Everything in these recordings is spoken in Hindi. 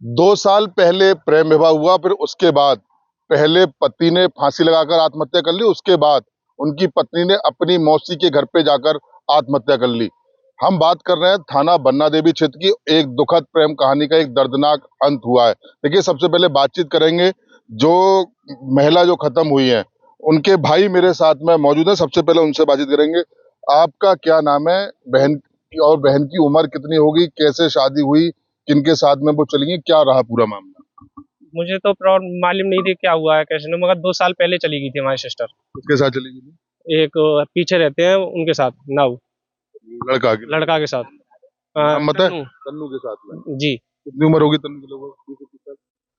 2 साल पहले प्रेम विवाह हुआ, फिर उसके बाद पहले पति ने फांसी लगाकर आत्महत्या कर ली, उसके बाद उनकी पत्नी ने अपनी मौसी के घर पे जाकर आत्महत्या कर ली। हम बात कर रहे हैं थाना बन्ना देवी क्षेत्र की एक दुखद प्रेम कहानी का एक दर्दनाक अंत हुआ है। देखिए, सबसे पहले बातचीत करेंगे जो महिला जो खत्म हुई है, उनके भाई मेरे साथ में मौजूद है। सबसे पहले उनसे बातचीत करेंगे। आपका क्या नाम है? बहन की और बहन की उम्र कितनी होगी? कैसे शादी हुई? किनके साथ में वो चली गई? क्या रहा पूरा मामला? मुझे तो मालूम नहीं थी क्या हुआ है कैसे नहीं, मगर 2 साल पहले चली गई थी हमारी सिस्टर। किसके साथ चली गई थी? एक पीछे रहते हैं उनके साथ, नाव लड़का के साथ। नाम पता है? तन्नू। तन्नू के साथ में। जी। कितनी उम्र होगी तन्नू की लगभग? 20-25 साल?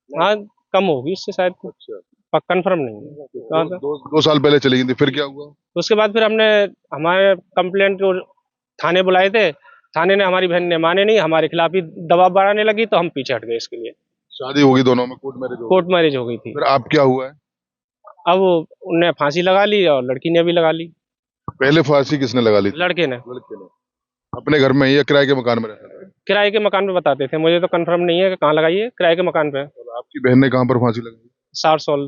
हाँ, कम होगी इससे शायद। अच्छा। कंफर्म नहीं है कहाँ था। 2 साल पहले चली गई थी, फिर क्या हुआ? तो उसके बाद फिर हमने हमारे कंप्लेंट को थाने बुलाए थे। थाने ने, हमारी बहन ने माने नहीं, हमारे खिलाफ ही दबाव बढ़ाने लगी, तो हम पीछे हट गए इसके लिए। शादी होगी दोनों में, कोर्ट मैरिज हो गई थी। फिर आप क्या हुआ है? अब उनने फांसी लगा ली और लड़की ने भी लगा ली। पहले फांसी किसने लगा ली थी? लड़के ने। अपने घर में ही या किराए के मकान में रहता था? किराए के मकान पे बताते थे, मुझे तो कंफर्म नहीं है कि कहाँ लगाई है। किराए के मकान पे। और आपकी बहन ने कहाँ पर फांसी लगाई? सारसोल।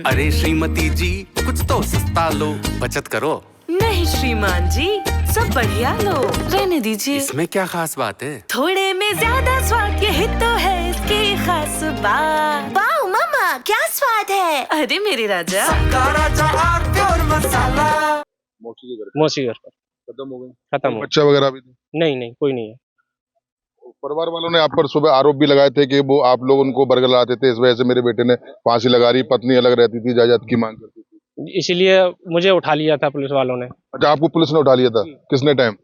अरे श्रीमती जी, कुछ तो सस्ता लो, बचत करो। नहीं श्रीमान जी, सब बढ़िया लो, रहने दीजिए। इसमें क्या खास बात है? थोड़े में ज्यादा स्वाद, यही तो है इसकी खास बात। वाह मामा, क्या स्वाद है। अरे मेरे राजा, मौसी घर पर। खत्म हो गई? खत्म हो। बच्चा वगैरह भी? नहीं, कोई नहीं है। परिवार वालों ने आप पर सुबह आरोप भी लगाए थे कि वो आप लोग उनको बरगलाते थे, इस वजह से मेरे बेटे ने फांसी लगा रही, पत्नी अलग रहती थी, जायदाद की मांग करती थी। इसीलिए मुझे उठा लिया था पुलिस वालों ने। अच्छा, आपको पुलिस ने उठा लिया था? किसने टाइम?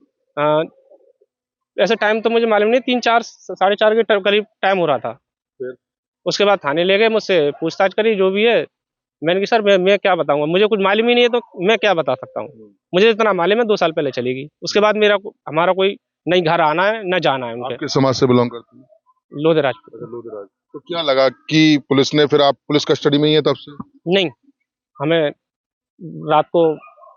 ऐसे टाइम तो मुझे मालूम नहीं, 3-4 4:30 के करीब टाइम हो रहा था। फिर? उसके बाद थाने ले गए, मुझसे पूछताछ करी जो भी है। मैंने कहा सर मैं क्या बताऊंगा, मुझे कुछ मालूम ही नहीं है, तो मैं क्या बता सकता हूँ। मुझे इतना मालूम है 2 साल पहले चली गई। उसके बाद हमारा कोई नहीं घर आना है न जाना है उनके। आपके समाज से बिलोंग करती है? लोधराज। लोधराज। तो क्या लगा कि पुलिस ने, फिर आप पुलिस कस्टडी में ही है तब से? नहीं, हमें रात को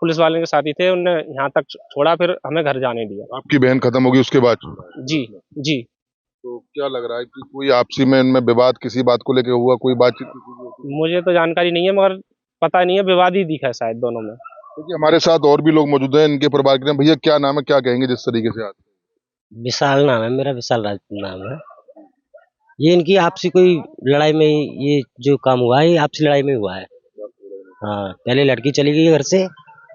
पुलिस वाले के साथ ही थे, उनने यहाँ तक छोड़ा, फिर हमें घर जाने दिया। आपकी बहन खत्म होगी उसके बाद? जी जी। तो क्या लग रहा है कि कोई आपसी में इनमें विवाद किसी बात को लेकर हुआ, कोई बातचीत मुझे तो जानकारी नहीं है, मगर पता नहीं है, विवाद ही दिखा है शायद दोनों में। देखिए, हमारे साथ और भी लोग मौजूद हैं इनके परिवार के। भैया क्या नाम है, क्या कहेंगे जिस तरीके से आज? विशाल नाम है मेरा, विशाल राजपूत नाम है। ये इनकी आपसी कोई लड़ाई में ये जो काम हुआ है, ये आपसी लड़ाई में हुआ है। हाँ, पहले लड़की चली गई घर से,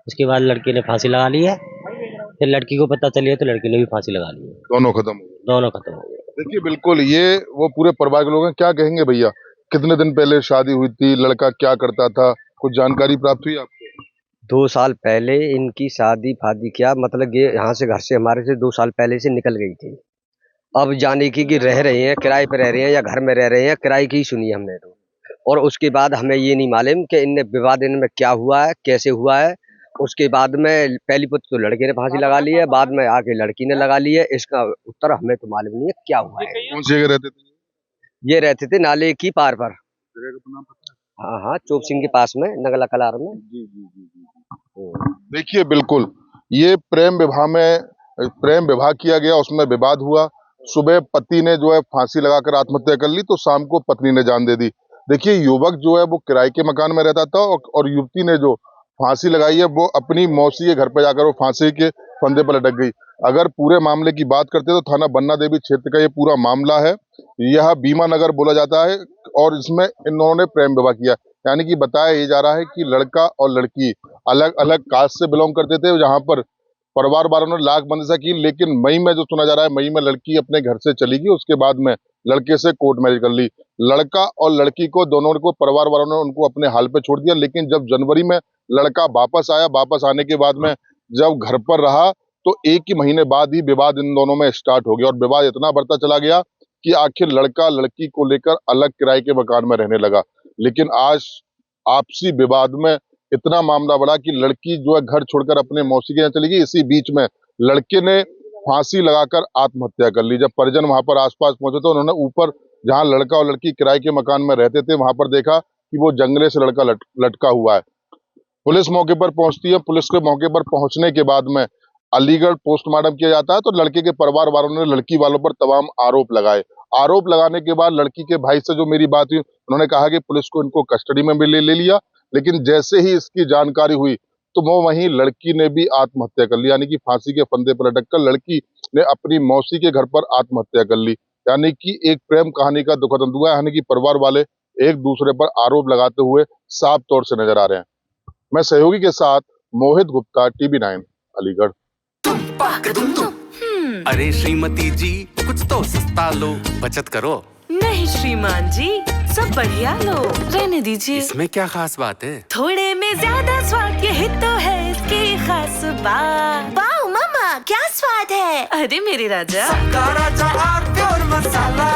उसके बाद लड़के ने फांसी लगा ली है। फिर लड़की को पता चली है तो लड़की ने भी फांसी लगा ली है। दोनों खत्म हो गए? दोनों खत्म हो गए। देखिए, बिल्कुल ये वो पूरे परिवार के लोग हैं। क्या कहेंगे भैया, कितने दिन पहले शादी हुई थी? लड़का क्या करता था? कुछ जानकारी प्राप्त हुई आपको? 2 साल पहले इनकी शादी फादी, क्या मतलब, ये यहाँ से घर से हमारे से 2 साल पहले से निकल गई थी। अब जाने की कि रह रहे हैं, किराए पे रह रहे हैं या घर में रह रहे हैं, किराए की ही सुनी हमने तो। और उसके बाद हमें ये नहीं मालूम कि इनने विवाद इनमें क्या हुआ है, कैसे हुआ है। उसके बाद में पहली पुत्र तो लड़के ने फांसी लगा ली है, बाद में आके लड़की ने लगा ली है। इसका उत्तर हमें तो मालूम नहीं है क्या हुआ है। कौन सी जगह रहते थे? ये रहते थे नाले की पार पर। जगह का नाम पता है? हाँ हाँ, चोप सिंह के पास में, नगला कलार में। जी जी जी जी। देखिए, बिल्कुल ये प्रेम विवाह किया गया, उसमें विवाद हुआ। सुबह पति ने जो है फांसी लगाकर आत्महत्या कर ली, तो शाम को पत्नी ने जान दे दी। देखिए, युवक जो है वो किराए के मकान में रहता था और युवती ने जो फांसी लगाई है वो अपनी मौसी के घर पे जाकर वो फांसी के फंदे पर लटक गई। अगर पूरे मामले की बात करते तो थाना बन्ना देवी क्षेत्र का ये पूरा मामला है। यह बीमा नगर बोला जाता है और इसमें इन दोनों ने प्रेम विवाह किया। यानी कि बताया ये जा रहा है कि लड़का और लड़की अलग अलग कास्ट से बिलोंग करते थे, जहां पर परिवार वालों ने लाख बंदिशा की। लेकिन मई में जो सुना जा रहा है, मई में लड़की अपने घर से चली गई, उसके बाद में लड़के से कोर्ट मैरिज कर ली। लड़का और लड़की को दोनों को परिवार वालों ने उनको अपने हाल पे छोड़ दिया। लेकिन जब जनवरी में लड़का वापस आया, वापस आने के बाद में जब घर पर रहा, तो 1 ही महीने बाद ही विवाद इन दोनों में स्टार्ट हो गया और विवाद इतना बढ़ता चला गया कि आखिर लड़का लड़की को लेकर अलग किराए के मकान में रहने लगा। लेकिन आज आपसी विवाद में इतना मामला बढ़ा कि लड़की जो है घर छोड़कर अपने मौसी के यहाँ चली गई। इसी बीच में लड़के ने फांसी लगाकर आत्महत्या कर ली। जब परिजन वहां पर आसपास पहुंचे तो उन्होंने ऊपर, जहां लड़का और लड़की किराए के मकान में रहते थे, वहां पर देखा कि वो जंगले से लड़का लटका हुआ है। पुलिस मौके पर पहुंचती है। पुलिस के मौके पर पहुंचने के बाद में अलीगढ़ पोस्टमार्टम किया जाता है तो लड़के के परिवार वालों ने लड़की वालों पर तमाम आरोप लगाए। आरोप लगाने के बाद लड़की के भाई से जो मेरी बात हुई, उन्होंने कहा कि पुलिस को इनको कस्टडी में भी ले लिया, लेकिन जैसे ही इसकी जानकारी हुई तो वो वहीं लड़की ने भी आत्महत्या कर ली। यानी कि फांसी के फंदे पर लटक कर लड़की ने अपनी मौसी के घर पर आत्महत्या कर ली। यानी कि एक प्रेम कहानी का दुखद अंत हुआ है। यानी कि परिवार वाले एक दूसरे पर आरोप लगाते हुए साफ तौर से नजर आ रहे हैं। मैं सहयोगी के साथ मोहित गुप्ता, TV9 अलीगढ़। अरे श्रीमती जी कुछ तो सस्ता लो, बचत करो। नहीं श्रीमान जी, सब बढ़िया लो, रहने दीजिए। इसमें क्या खास बात है? थोड़े में ज्यादा स्वाद, यही तो है इसकी खास बात। वाओ मामा क्या स्वाद है, अरे मेरे राजा। राजा और प्योर मसाला।